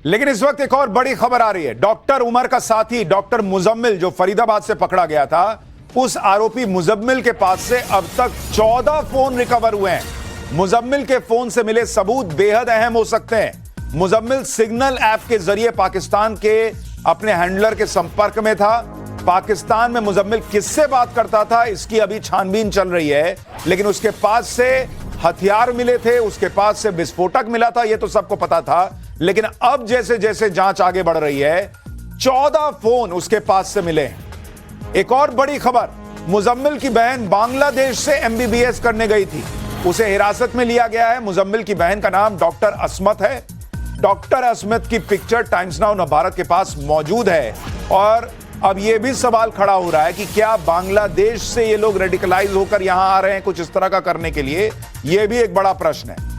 लेकिन इस वक्त एक और बड़ी खबर आ रही है। डॉक्टर उमर का साथी डॉक्टर मुजम्मिल जो फरीदाबाद से पकड़ा गया था, उस आरोपी मुजम्मिल के पास से अब तक 14 फोन रिकवर हुए हैं। मुजम्मिल के फोन से मिले सबूत बेहद अहम हो सकते हैं। मुजम्मिल सिग्नल ऐप के जरिए पाकिस्तान के अपने हैंडलर के संपर्क में था। पाकिस्तान में मुजम्मिल किससे बात करता था, इसकी अभी छानबीन चल रही है। लेकिन उसके पास से हथियार मिले थे, उसके पास से विस्फोटक मिला था, यह तो सबको पता था। लेकिन अब जैसे जैसे जांच आगे बढ़ रही है, 14 फोन उसके पास से मिले हैं। एक और बड़ी खबर, मुजम्मिल की बहन बांग्लादेश से एमबीबीएस करने गई थी, उसे हिरासत में लिया गया है। मुजम्मिल की बहन का नाम डॉक्टर असमत है। डॉक्टर असमत की पिक्चर टाइम्स नाउ नवभारत के पास मौजूद है। और अब यह भी सवाल खड़ा हो रहा है कि क्या बांग्लादेश से ये लोग रेडिकलाइज होकर यहां आ रहे हैं कुछ इस तरह का करने के लिए, यह भी एक बड़ा प्रश्न है।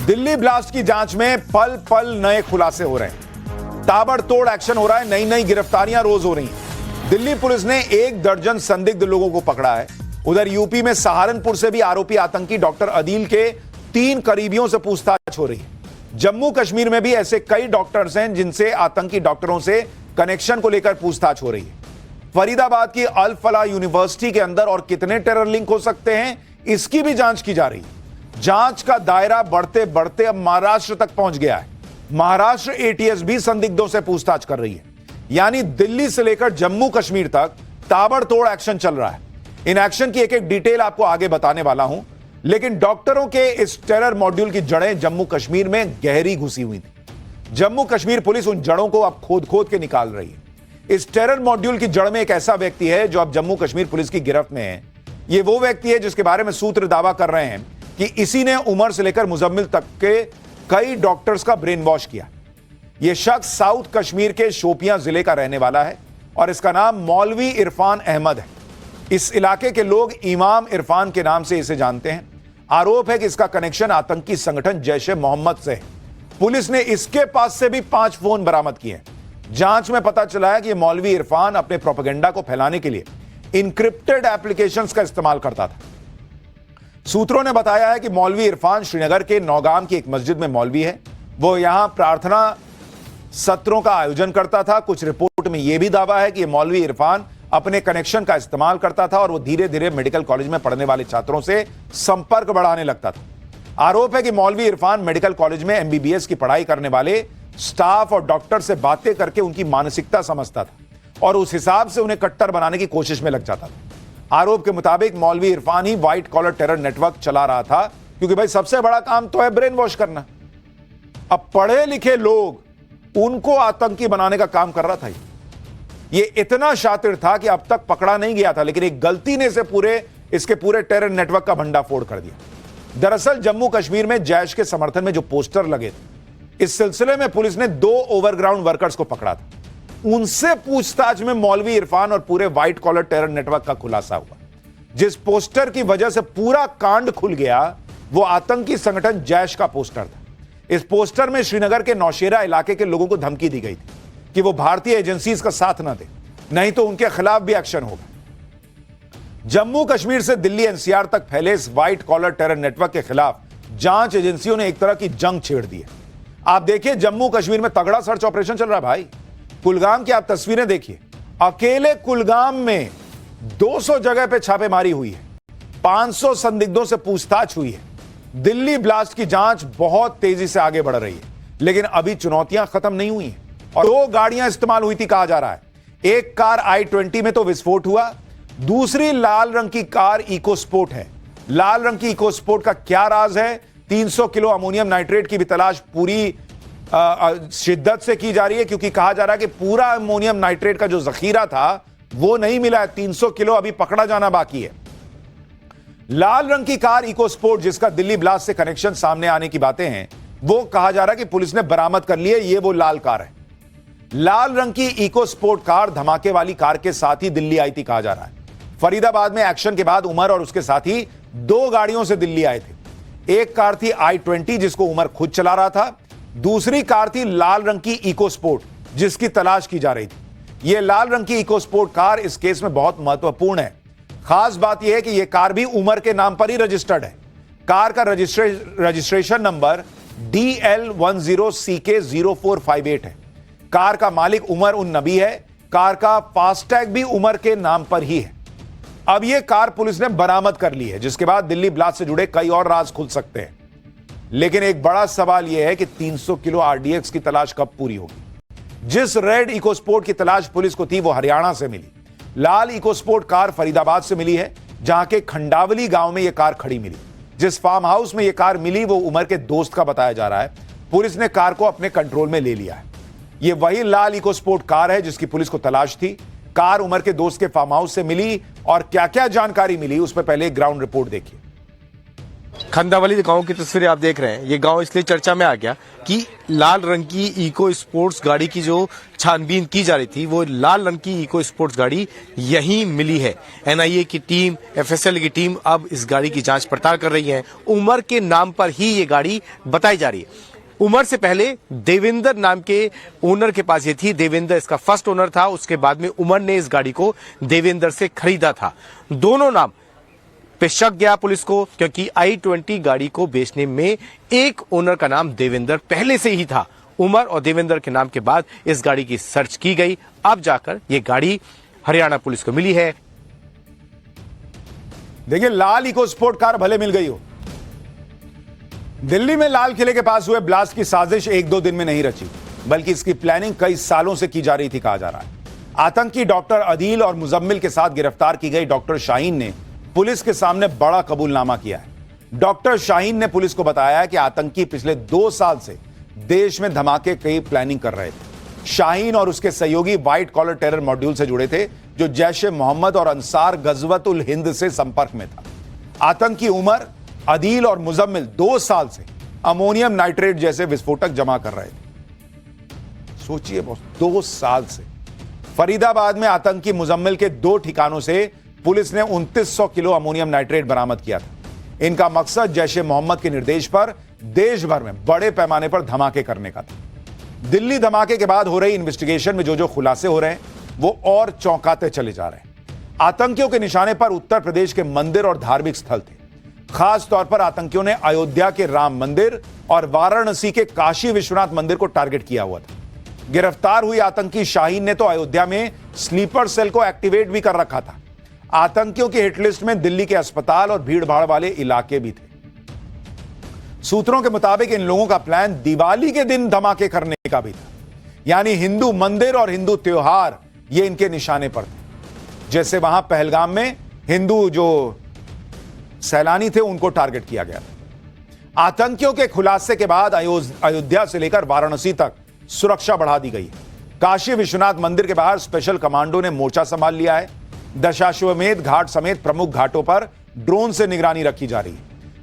दिल्ली ब्लास्ट की जांच में पल पल नए खुलासे हो रहे हैं, ताबड़तोड़ एक्शन हो रहा है, नई नई गिरफ्तारियां रोज हो रही हैं। दिल्ली पुलिस ने 1 दर्जन संदिग्ध लोगों को पकड़ा है। उधर यूपी में सहारनपुर से भी आरोपी आतंकी डॉक्टर अदील के 3 करीबियों से पूछताछ हो रही है। जम्मू कश्मीर में भी ऐसे कई डॉक्टर्स हैं जिनसे आतंकी डॉक्टरों से कनेक्शन को लेकर पूछताछ हो रही है। फरीदाबाद की अल फलाह यूनिवर्सिटी के अंदर और कितने टेरर लिंक हो सकते हैं, इसकी भी जांच की जा रही है। जांच का दायरा बढ़ते बढ़ते अब महाराष्ट्र तक पहुंच गया है। महाराष्ट्र एटीएस भी संदिग्धों से पूछताछ कर रही है। यानी दिल्ली से लेकर जम्मू कश्मीर तक ताबड़तोड़ एक्शन चल रहा है। इन एक्शन की एक एक डिटेल आपको आगे बताने वाला हूं। लेकिन डॉक्टरों के इस टेरर मॉड्यूल की जड़ें जम्मू कश्मीर में गहरी घुसी हुई थी। जम्मू कश्मीर पुलिस उन जड़ों को अब खोद खोद के निकाल रही है। इस टेरर मॉड्यूल की जड़ में एक ऐसा व्यक्ति है जो अब जम्मू कश्मीर पुलिस की गिरफ्त में है। यह वो व्यक्ति है जिसके बारे में सूत्र दावा कर रहे हैं कि इसी ने उमर से लेकर मुजम्मिल तक के कई डॉक्टर्स का ब्रेन वॉश किया। यह शख्स साउथ कश्मीर के शोपियां जिले का रहने वाला है और इसका नाम मौलवी इरफान अहमद है। इस इलाके के लोग इमाम इरफान के नाम से इसे जानते हैं। आरोप है कि इसका कनेक्शन आतंकी संगठन जैश-ए मोहम्मद से है। पुलिस ने इसके पास से भी 5 फोन बरामद किए हैं। जांच में पता चला है कि मौलवी इरफान अपने प्रोपेगेंडा को फैलाने के लिए इनक्रिप्टेड एप्लीकेशंस का इस्तेमाल करता था। सूत्रों ने बताया है कि मौलवी इरफान श्रीनगर के नौगाम की एक मस्जिद में मौलवी है। वो यहां प्रार्थना सत्रों का आयोजन करता था। कुछ रिपोर्ट में यह भी दावा है कि मौलवी इरफान अपने कनेक्शन का इस्तेमाल करता था और वो धीरे धीरे मेडिकल कॉलेज में पढ़ने वाले छात्रों से संपर्क बढ़ाने लगता था। आरोप है कि मौलवी इरफान मेडिकल कॉलेज में एमबीबीएस की पढ़ाई करने वाले स्टाफ और डॉक्टर से बातें करके उनकी मानसिकता समझता था और उस हिसाब से उन्हें कट्टर बनाने की कोशिश में लग जाता था। आरोप के मुताबिक मौलवी इरफान ही व्हाइट कॉलर टेरर नेटवर्क चला रहा था, क्योंकि भाई सबसे बड़ा काम तो है ब्रेन वॉश करना। अब पढ़े लिखे लोग उनको आतंकी बनाने का काम कर रहा था। ये इतना शातिर था कि अब तक पकड़ा नहीं गया था, लेकिन एक गलती ने इसके पूरे टेरर नेटवर्क का भंडाफोड़ कर दिया। दरअसल जम्मू कश्मीर में जैश के समर्थन में जो पोस्टर लगे थे, इस सिलसिले में पुलिस ने 2 ओवरग्राउंड वर्कर्स को पकड़ा था। उनसे पूछताछ में मौलवी इरफान और पूरे व्हाइट कॉलर टेरर नेटवर्क का खुलासा हुआ। जिस पोस्टर की वजह से पूरा कांड खुल गया, वो आतंकी संगठन जैश का पोस्टर था। इस पोस्टर में श्रीनगर के नौशेरा इलाके के लोगों को धमकी दी गई थी कि वो भारतीय एजेंसीज का साथ ना दे, नहीं तो उनके खिलाफ भी एक्शन होगा। जम्मू कश्मीर से दिल्ली एनसीआर तक फैले इस व्हाइट कॉलर टेरर नेटवर्क के खिलाफ जांच एजेंसियों ने एक तरह की जंग छेड़ दी है। आप देखिए, जम्मू कश्मीर में तगड़ा सर्च ऑपरेशन चल रहा है भाई। कुलगाम की आप तस्वीरें देखिए, अकेले कुलगाम में 200 जगह पे छापेमारी हुई है, 500 संदिग्धों से पूछताछ हुई है। दिल्ली ब्लास्ट की जांच बहुत तेजी से आगे बढ़ रही है, लेकिन अभी चुनौतियां खत्म नहीं हुई हैं और 2 गाड़ियां इस्तेमाल हुई थी कहा जा रहा है। एक कार i20 में तो विस्फोट हुआ, दूसरी लाल रंग की कार इकोस्पोर्ट है। लाल रंग की इकोस्पोर्ट का क्या राज है? 300 किलो अमोनियम नाइट्रेट की भी तलाश पूरी शिद्दत से की जा रही है, क्योंकि कहा जा रहा है कि पूरा अमोनियम नाइट्रेट का जो जखीरा था वो नहीं मिला है। 300 किलो अभी पकड़ा जाना बाकी है। लाल रंग की कार इकोस्पोर्ट, जिसका दिल्ली ब्लास्ट से कनेक्शन सामने आने की बातें हैं, वो कहा जा रहा है कि पुलिस ने बरामद कर ली है। ये वो लाल कार है। लाल रंग की इकोस्पोर्ट कार धमाके वाली कार के साथ ही दिल्ली आई थी कहा जा रहा है। फरीदाबाद में एक्शन के बाद उमर और उसके साथी 2 गाड़ियों से दिल्ली आए थे। एक कार थी i20 जिसको उमर खुद चला रहा था, दूसरी कार थी लाल रंग की इकोस्पोर्ट जिसकी तलाश की जा रही थी। यह लाल रंग की इकोस्पोर्ट कार इस केस में बहुत महत्वपूर्ण है। खास बात यह है कि यह कार भी उमर के नाम पर ही रजिस्टर्ड है। कार का रजिस्ट्रेशन नंबर DL10CK0458 है। कार का मालिक उमर उन नबी है। कार का फास्टैग भी उमर के नाम पर ही है। अब यह कार पुलिस ने बरामद कर ली है, जिसके बाद दिल्ली ब्लास्ट से जुड़े कई और राज खुल सकते हैं। लेकिन एक बड़ा सवाल यह है कि 300 किलो RDX की तलाश कब पूरी होगी। जिस रेड इकोस्पोर्ट की तलाश पुलिस को थी वो हरियाणा से मिली। लाल इकोस्पोर्ट कार फरीदाबाद से मिली है, जहां के खंडावली गांव में यह कार खड़ी मिली। जिस फार्म हाउस में यह कार मिली वो उमर के दोस्त का बताया जा रहा है। पुलिस ने कार को अपने कंट्रोल में ले लिया है। यह वही लाल इकोस्पोर्ट कार है जिसकी पुलिस को तलाश थी। कार उमर के दोस्त के फार्म हाउस से मिली और क्या क्या जानकारी मिली उस पर पहले ग्राउंड रिपोर्ट देखिए। खंडावली गांव की तस्वीरें आप देख रहे हैं। ये गांव इसलिए चर्चा में आ गया कि लाल रंग की इको स्पोर्ट्स गाड़ी की जो छानबीन की जा रही थी, वो लाल रंग की इको स्पोर्ट्स गाड़ी यहीं मिली है। NIA की टीम, FSL की टीम अब इस गाड़ी की जांच पड़ताल कर रही है। उमर के नाम पर ही ये गाड़ी बताई जा रही है। उमर से पहले देवेंद्र नाम के ओनर के पास ये थी। देवेंद्र इसका फर्स्ट ओनर था। उसके बाद में उमर ने इस गाड़ी को देवेंद्र से खरीदा था। दोनों नाम पे शक गया पुलिस को, क्योंकि i20 गाड़ी को बेचने में एक ओनर का नाम देवेंद्र पहले से ही था। उमर और देवेंद्र के नाम के बाद इस गाड़ी की सर्च की गई। अब जाकर यह गाड़ी हरियाणा पुलिस को मिली है। देखिए, लाल इकोस्पोर्ट कार भले मिल गई हो, दिल्ली में लाल किले के पास हुए ब्लास्ट की साजिश एक दो दिन में नहीं रची, बल्कि इसकी प्लानिंग कई सालों से की जा रही थी, कहा जा रहा है। आतंकी डॉक्टर अदील और मुजम्मिल के साथ गिरफ्तार की गई डॉक्टर शाहीन ने पुलिस के सामने बड़ा कबूलनामा किया है। डॉक्टर शाहीन ने पुलिस को बताया कि आतंकी पिछले 2 साल से देश में धमाके की प्लानिंग कर रहे थे। शाहीन और उसके सहयोगी व्हाइट कॉलर टेरर मॉड्यूल से जुड़े थे, जो जैश ए मोहम्मद और अंसार गजवतुल हिंद से संपर्क में था। आतंकी उमर, अदील और मुजम्मिल 2 साल से अमोनियम नाइट्रेट जैसे विस्फोटक जमा कर रहे थे। सोचिए बॉस, 2 साल से। फरीदाबाद में आतंकी मुजम्मिल के 2 ठिकानों से पुलिस ने 2900 किलो अमोनियम नाइट्रेट बरामद किया था। इनका मकसद जैश ए मोहम्मद के निर्देश पर देश भर में बड़े पैमाने पर धमाके करने का था। दिल्ली धमाके के बाद हो रही इन्वेस्टिगेशन में जो खुलासे हो रहे हैं वो और चौंकाते चले जा रहे हैं। आतंकियों के निशाने पर उत्तर प्रदेश के मंदिर और धार्मिक स्थल थे। खास तौर पर आतंकियों ने अयोध्या के राम मंदिर और वाराणसी के काशी विश्वनाथ मंदिर को टारगेट किया हुआ था। गिरफ्तार हुई आतंकी शाहीन ने तो अयोध्या में स्लीपर सेल को एक्टिवेट भी कर रखा था। आतंकियों की हिटलिस्ट में दिल्ली के अस्पताल और भीड़भाड़ वाले इलाके भी थे। सूत्रों के मुताबिक इन लोगों का प्लान दिवाली के दिन धमाके करने का भी था, यानी हिंदू मंदिर और हिंदू त्योहार ये इनके निशाने पर थे। जैसे वहां पहलगाम में हिंदू जो सैलानी थे उनको टारगेट किया गया था। आतंकियों के खुलासे के बाद अयोध्या से लेकर वाराणसी तक सुरक्षा बढ़ा दी गई है। काशी विश्वनाथ मंदिर के बाहर स्पेशल कमांडो ने मोर्चा संभाल लिया है। दशाश्वमेध घाट समेत प्रमुख घाटों पर ड्रोन से निगरानी रखी जा रही है।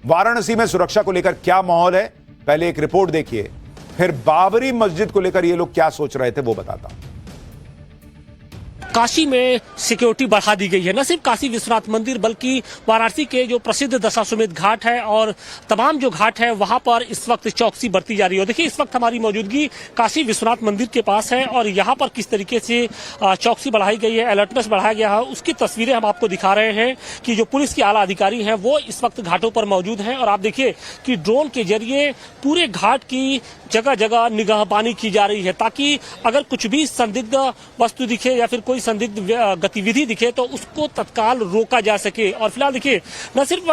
वाराणसी में सुरक्षा को लेकर क्या माहौल है, पहले एक रिपोर्ट देखिए, फिर बाबरी मस्जिद को लेकर ये लोग क्या सोच रहे थे वो बताता हूं। काशी में सिक्योरिटी बढ़ा दी गई है। न सिर्फ काशी विश्वनाथ मंदिर बल्कि वाराणसी के जो प्रसिद्ध दशाश्वमेध घाट है और तमाम जो घाट है वहां पर इस वक्त चौकसी बरती जा रही है। देखिए, इस वक्त हमारी मौजूदगी काशी विश्वनाथ मंदिर के पास है और यहाँ पर किस तरीके से चौकसी बढ़ाई गई है, अलर्टनेस बढ़ाया गया है, उसकी तस्वीरें हम आपको दिखा रहे हैं कि जो पुलिस के आला अधिकारी हैं वो इस वक्त घाटों पर मौजूद हैं। और आप देखिए कि ड्रोन के जरिए पूरे घाट की जगह जगह निगाहबानी की जा रही है, ताकि अगर कुछ भी संदिग्ध वस्तु दिखे या फिर कोई संदिग्ध गतिविधि दिखे तो उसको तत्काल रोका जा सके। और फिलहाल देखिए, न सिर्फ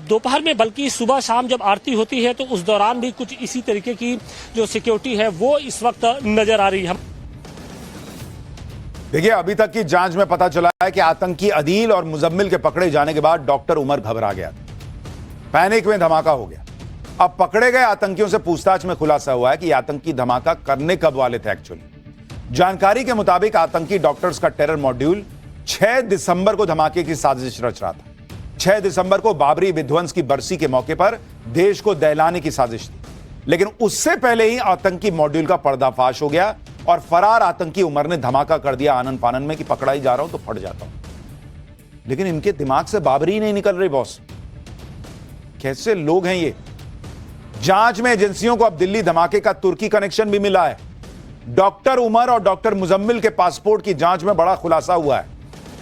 दोपहर में बल्कि सुबह शाम जब आरती होती है तो उस दौरान भी कुछ इसी तरीके की जो सिक्योरिटी है वो इस वक्त नजर आ रही है। देखिए, अभी तक की जांच में पता चला है कि आतंकी अदील और मुजम्मिल के पकड़े जाने के बाद डॉक्टर उमर घबरा गया, पैनिक में धमाका हो गया। अब पकड़े गए आतंकियों से पूछताछ में खुलासा हुआ है कि आतंकी धमाका करने कब वाले थे। एक्चुअली जानकारी के मुताबिक आतंकी डॉक्टर्स का टेरर मॉड्यूल 6 दिसंबर को धमाके की साजिश रच रहा था। 6 दिसंबर को बाबरी विध्वंस की बरसी के मौके पर देश को दहलाने की साजिश थी, लेकिन उससे पहले ही आतंकी मॉड्यूल का पर्दाफाश हो गया और फरार आतंकी उमर ने धमाका कर दिया आनन फानन में कि पकड़ा ही जा रहा हूं तो फट जाता हूं। लेकिन इनके दिमाग से बाबरी ही नहीं निकल रही बॉस। कैसे लोग हैं ये। जांच में एजेंसियों को अब दिल्ली धमाके का तुर्की कनेक्शन भी मिला है। डॉक्टर उमर और डॉक्टर मुजम्मिल के पासपोर्ट की जांच में बड़ा खुलासा हुआ है।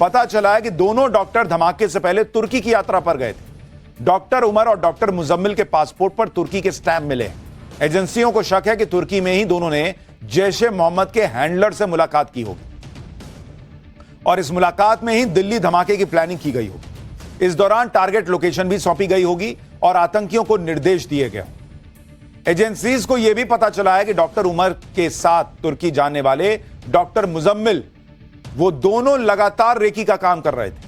पता चला है कि दोनों डॉक्टर धमाके से पहले तुर्की की यात्रा पर गए थे। डॉक्टर उमर और डॉक्टर मुजम्मिल के पासपोर्ट पर तुर्की के स्टैंप मिले। एजेंसियों को शक है कि तुर्की में ही दोनों ने जैश ए मोहम्मद के हैंडलर से मुलाकात की होगी और इस मुलाकात में ही दिल्ली धमाके की प्लानिंग की गई होगी। इस दौरान टारगेट लोकेशन भी सौंपी गई होगी और आतंकियों को निर्देश दिए गए। एजेंसीज को यह भी पता चला है कि डॉक्टर उमर के साथ तुर्की जाने वाले डॉक्टर मुजम्मिल वो दोनों लगातार रेकी का काम कर रहे थे।